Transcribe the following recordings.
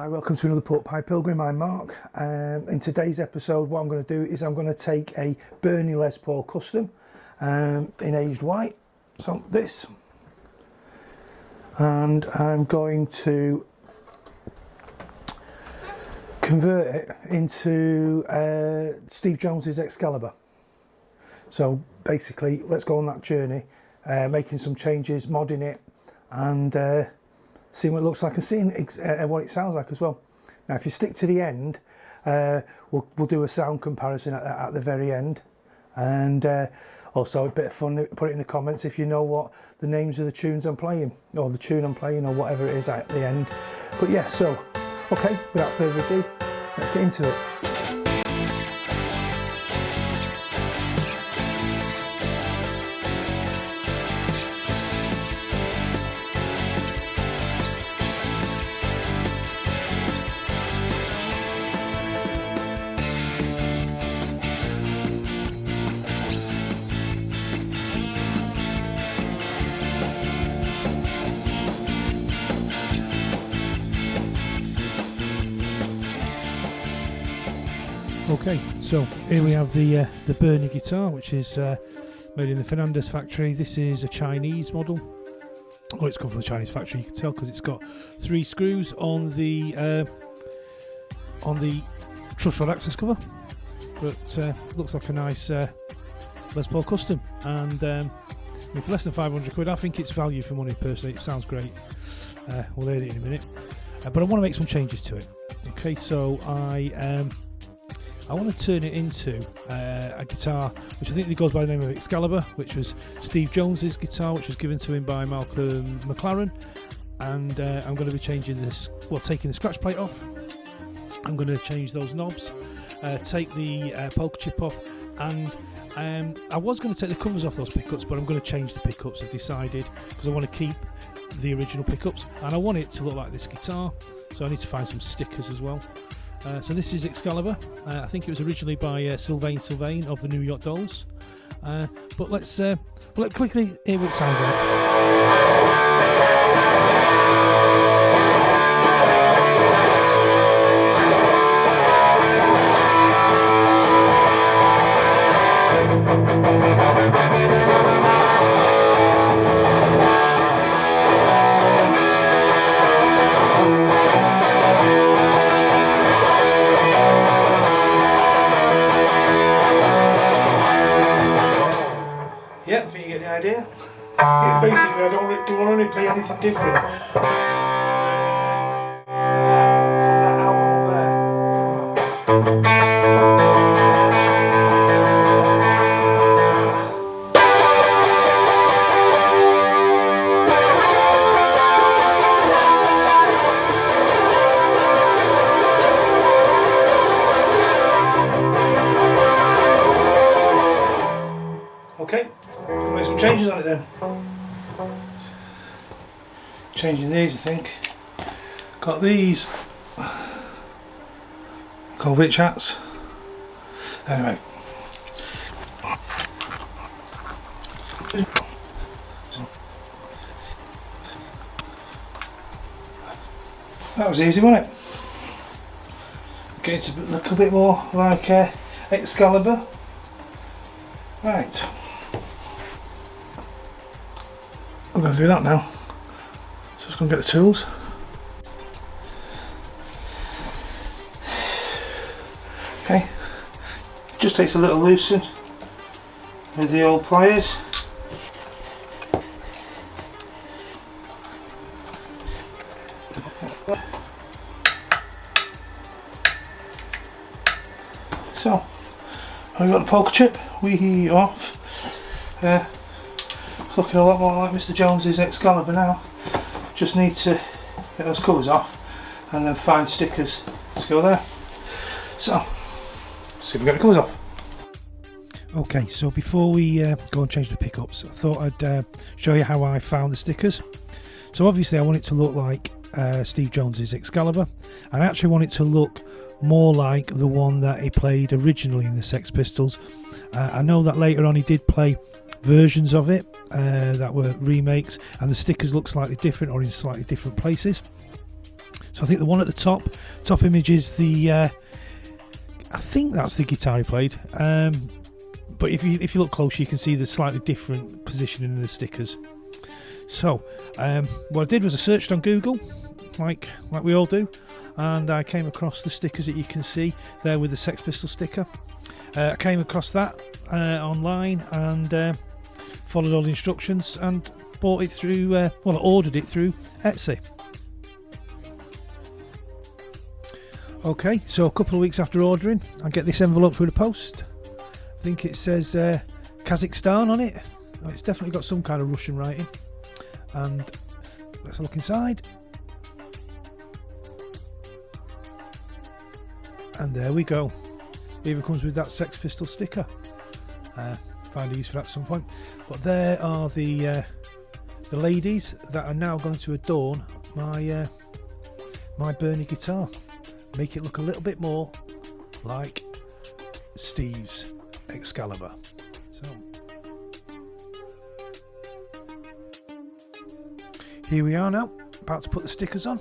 Hi, welcome to another Pork Pie Pilgrim. I'm Mark. In today's episode, what I'm going to do is I'm going to take a Burny Les Paul Custom in aged white, so this, and I'm going to convert it into Steve Jones Excalibur. So basically, let's go on that journey, making some changes, modding it, and seeing what it looks like and seeing what it sounds like as well. Now, if you stick to the end, we'll do a sound comparison at the very end, and also a bit of fun. Put it in the comments if you know what the names of the tunes I'm playing, or the tune I'm playing, or whatever it is at the end. But yeah, so okay, without further ado, let's get into it. Okay, so here we have the Burny guitar, which is made in the Fernandez factory. This is a Chinese model. Oh, it's come from the Chinese factory, you can tell, because it's got 3 screws on the truss rod access cover. But looks like a nice Les Paul Custom, and I mean, for less than 500 quid, I think it's value for money personally. It sounds great. We'll hear it in a minute, but I want to make some changes to it. Okay, so I want to turn it into a guitar which I think goes by the name of Excalibur, which was Steve Jones's guitar, which was given to him by Malcolm McLaren. And I'm going to be changing this, well, taking the scratch plate off. I'm going to change those knobs, take the polka chip off, and I was going to take the covers off those pickups, but I'm going to change the pickups, I've decided, because I want to keep the original pickups and I want it to look like this guitar, so I need to find some stickers as well. So this is Excalibur. I think it was originally by Sylvain of the New York Dolls. But let's quickly hear what it sounds like. Yep, I think you get the idea. Yeah, basically, I don't want to play anything different. From that album there. Okay. Make some changes on it then. Changing these, I think. Got these called witch hats. Anyway. That was easy, wasn't it? Getting to look a bit more like Excalibur. Right. I'm going to do that now, so just going to get the tools. Okay, just takes a little loosen with the old pliers. So, I've got the polka chip, wee off. It's looking a lot more like Mr. Jones's Excalibur now. Just need to get those covers off and then find stickers to go there. So, see if we get the covers off. Okay, so before we go and change the pickups, I thought I'd show you how I found the stickers. So obviously I want it to look like Steve Jones's Excalibur, and I actually want it to look more like the one that he played originally in the Sex Pistols. I know that later on he did play versions of it that were remakes, and the stickers look slightly different or in slightly different places. So I think the one at the top image is the, I think that's the guitar he played. But if you look close, you can see the slightly different positioning in the stickers. So what I did was I searched on Google, like we all do, and I came across the stickers that you can see there with the Sex Pistols sticker. I came across that online and followed all the instructions and bought it through, I ordered it through Etsy. Okay, so a couple of weeks after ordering, I get this envelope through the post. I think it says Kazakhstan on it. Oh, it's definitely got some kind of Russian writing. And let's look inside. And there we go. It even comes with that Sex Pistol sticker. Find a use for that at some point. But there are the ladies that are now going to adorn my my Burny guitar. Make it look a little bit more like Steve's Excalibur. So here we are now, about to put the stickers on.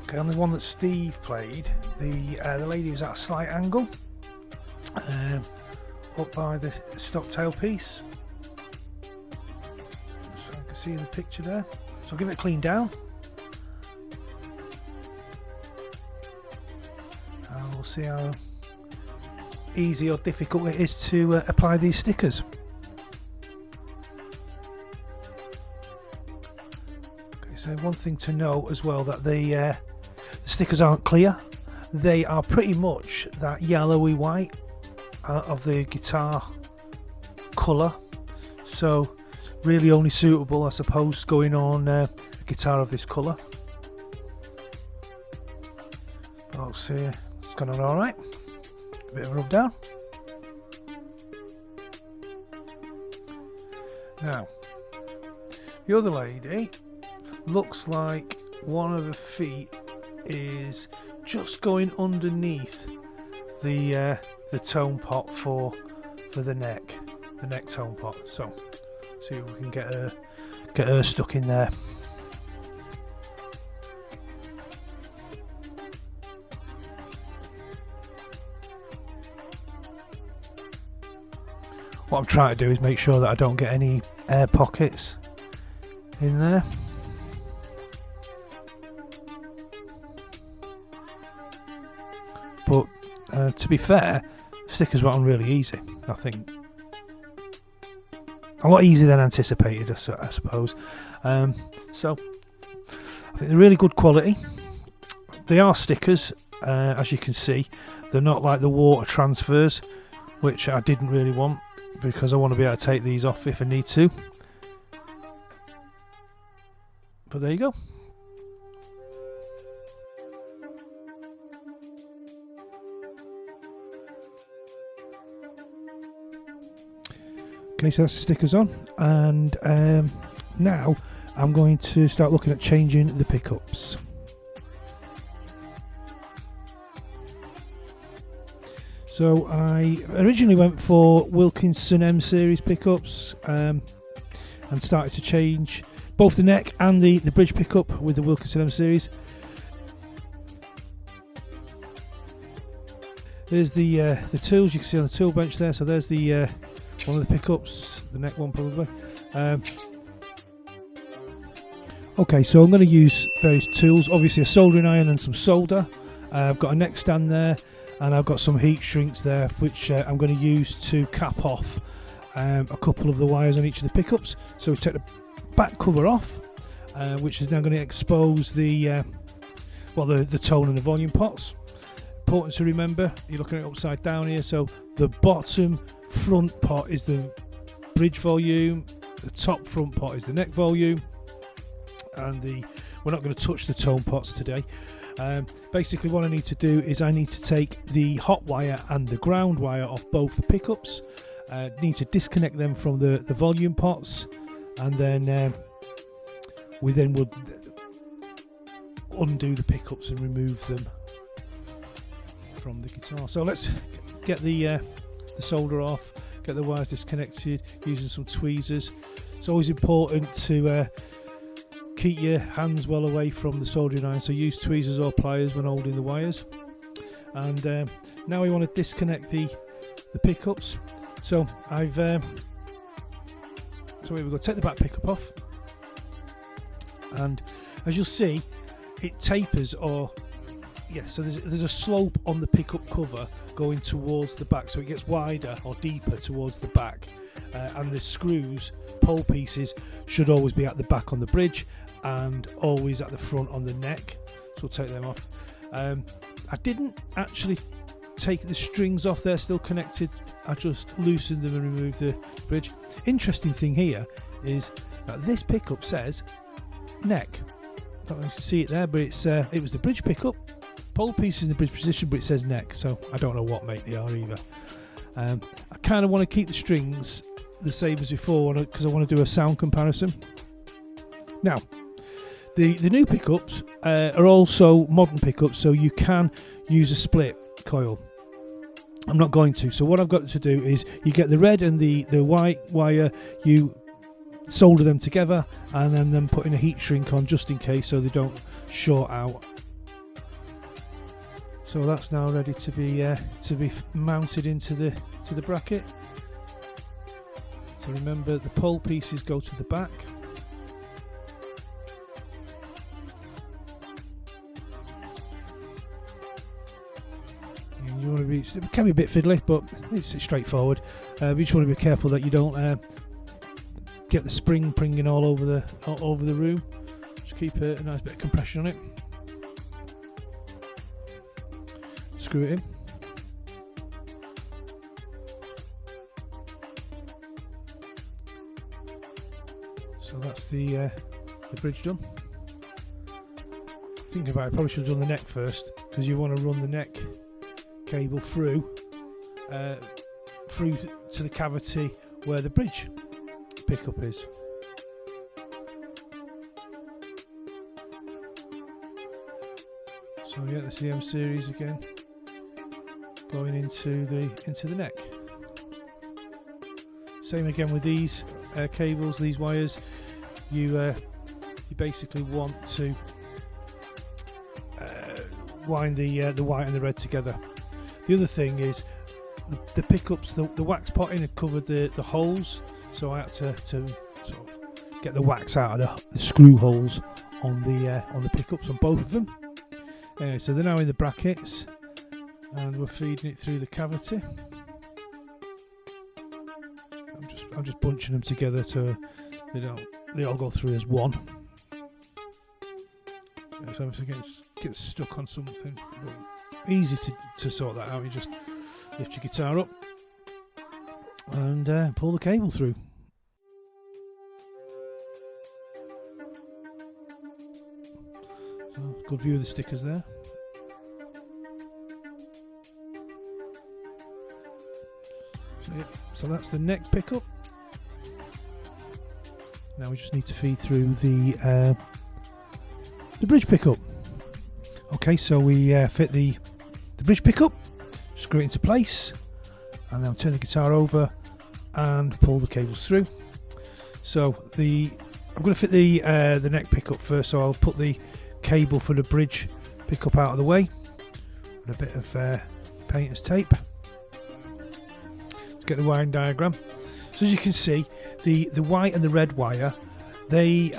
Okay, on the one that Steve played, the lady was at a slight angle, up by the stock tailpiece. So you can see in the picture there. So I'll give it a clean down. And we'll see how easy or difficult it is to apply these stickers. Okay, so one thing to know as well, that the stickers aren't clear. They are pretty much that yellowy white of the guitar colour, so really only suitable, I suppose, going on a guitar of this colour. I'll see, it's gone on alright. A bit of a rub down. Now, the other lady looks like one of her feet is just going underneath the tone pot for the neck tone pot. So see if we can get her stuck in there. What I'm trying to do is make sure that I don't get any air pockets in there. But to be fair, stickers went on really easy. I think a lot easier than anticipated, I suppose. So I think they're really good quality. They are stickers, as you can see. They're not like the water transfers, which I didn't really want, because I want to be able to take these off if I need to. But there you go. Okay, so that's the stickers on, and now I'm going to start looking at changing the pickups. So I originally went for Wilkinson M series pickups, and started to change both the neck and the bridge pickup with the Wilkinson M series. There's the tools you can see on the tool bench there. So there's the one of the pickups, the neck one probably. Okay, so I'm going to use various tools. Obviously a soldering iron and some solder. I've got a neck stand there, and I've got some heat shrinks there, which I'm going to use to cap off a couple of the wires on each of the pickups. So we take the back cover off, which is now going to expose the tone and the volume pots. Important to remember, you're looking at it upside down here. So the bottom front pot is the bridge volume, the top front pot is the neck volume, and we're not going to touch the tone pots today. Basically what I need to do is I need to take the hot wire and the ground wire off both the pickups. Need to disconnect them from the volume pots, and then we then would undo the pickups and remove them from the guitar. So let's get the solder off, get the wires disconnected using some tweezers. It's always important to keep your hands well away from the soldering iron, so use tweezers or pliers when holding the wires. And now we want to disconnect the pickups. So I've so here we go. Take the back pickup off, and as you'll see, it tapers, or so there's a slope on the pickup cover going towards the back, so it gets wider or deeper towards the back. And the screws, pole pieces, should always be at the back on the bridge and always at the front on the neck. So we'll take them off. I didn't actually take the strings off, they're still connected. I just loosened them and removed the bridge. Interesting thing here is that this pickup says neck. I don't know if you can see it there, but it was the bridge pickup. Pole piece is in the bridge position, but it says neck, so I don't know what make they are either. I kind of want to keep the strings the same as before because I want to do a sound comparison. Now, the new pickups are also modern pickups, so you can use a split coil. I'm not going to. So what I've got to do is you get the red and the white wire, you solder them together, and then put in a heat shrink on just in case, so they don't short out. So that's now ready to be mounted into the bracket. So remember, the pole pieces go to the back. And you want to be, it can be a bit fiddly, but it's straightforward. You just want to be careful that you don't get the spring pringing all over the room. Just keep a nice bit of compression on it. Screw it in. So that's the bridge done. Think about it, probably should have done the neck first, because you want to run the neck cable through to the cavity where the bridge pickup is. So yeah, that's the M series again, going into the neck. Same again with these cables, these wires. You basically want to wind the white and the red together. The other thing is the pickups, the wax potting had covered the holes, so I had to sort of get the wax out of the screw holes on the pickups on both of them. Anyway, so they're now in the brackets, and we're feeding it through the cavity. I'm just bunching them together so they all go through as one. So if it gets stuck on something, easy to sort that out. You just lift your guitar up and pull the cable through. So good view of the stickers there. So that's the neck pickup. Now we just need to feed through the bridge pickup. Okay, so we fit the bridge pickup, screw it into place, and then turn the guitar over and pull the cables through. So I'm going to fit the neck pickup first, so I'll put the cable for the bridge pickup out of the way with a bit of painter's tape to get the wiring diagram. So as you can see, the white and the red wire, they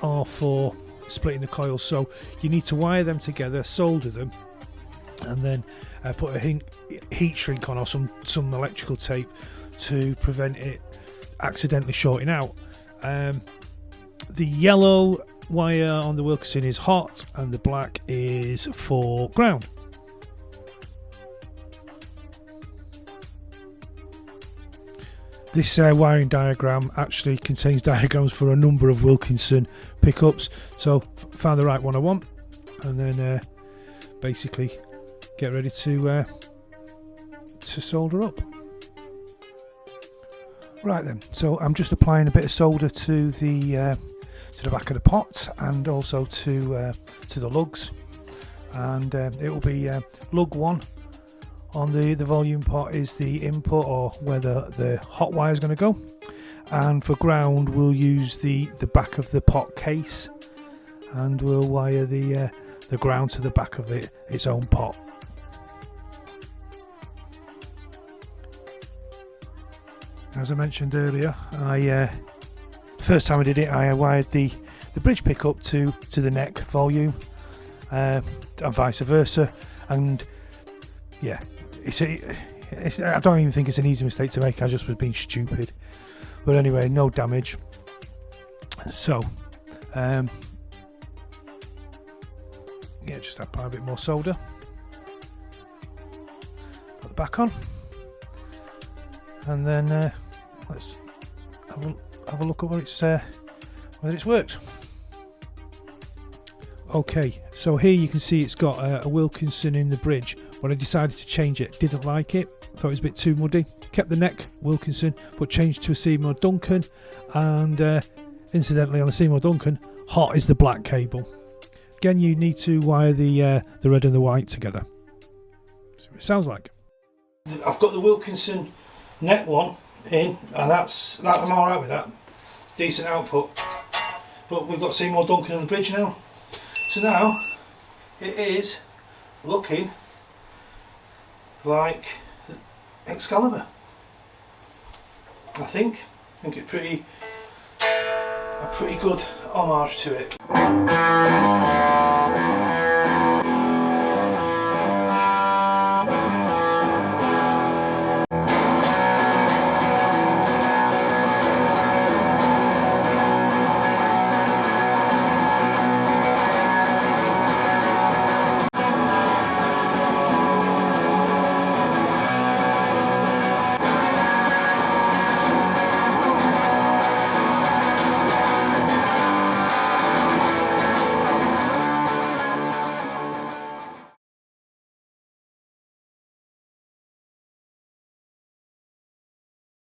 are for splitting the coils, so you need to wire them together, solder them, and then put a heat shrink on or some electrical tape to prevent it accidentally shorting out. The yellow wire on the Wilkinson is hot, and the black is for ground. This wiring diagram actually contains diagrams for a number of Wilkinson pickups, so found the right one I want, and then basically get ready to solder up. Right then, so I'm just applying a bit of solder to the back of the pot and also to the lugs, and it will be lug 1 on the volume pot is the input, or where the hot wire is going to go, and for ground we'll use the back of the pot case, and we'll wire the ground to the back of its own pot. As I mentioned earlier, the first time I did it, I wired the bridge pickup to the neck volume, and vice versa, and yeah, I don't even think it's an easy mistake to make. I just was being stupid, but anyway, no damage. So yeah, just apply a bit more solder, put the back on, and then let's have a look at whether it's worked. Okay, so here you can see it's got a Wilkinson in the bridge, but I decided to change it. Didn't like it, thought it was a bit too muddy. Kept the neck Wilkinson, but changed to a Seymour Duncan, and incidentally on the Seymour Duncan, hot is the black cable. Again, you need to wire the red and the white together. See what it sounds like. I've got the Wilkinson neck one in, and I'm alright with that. Decent output. But we've got Seymour Duncan in the bridge now. So now it is looking like Excalibur. I think it's a pretty good homage to it.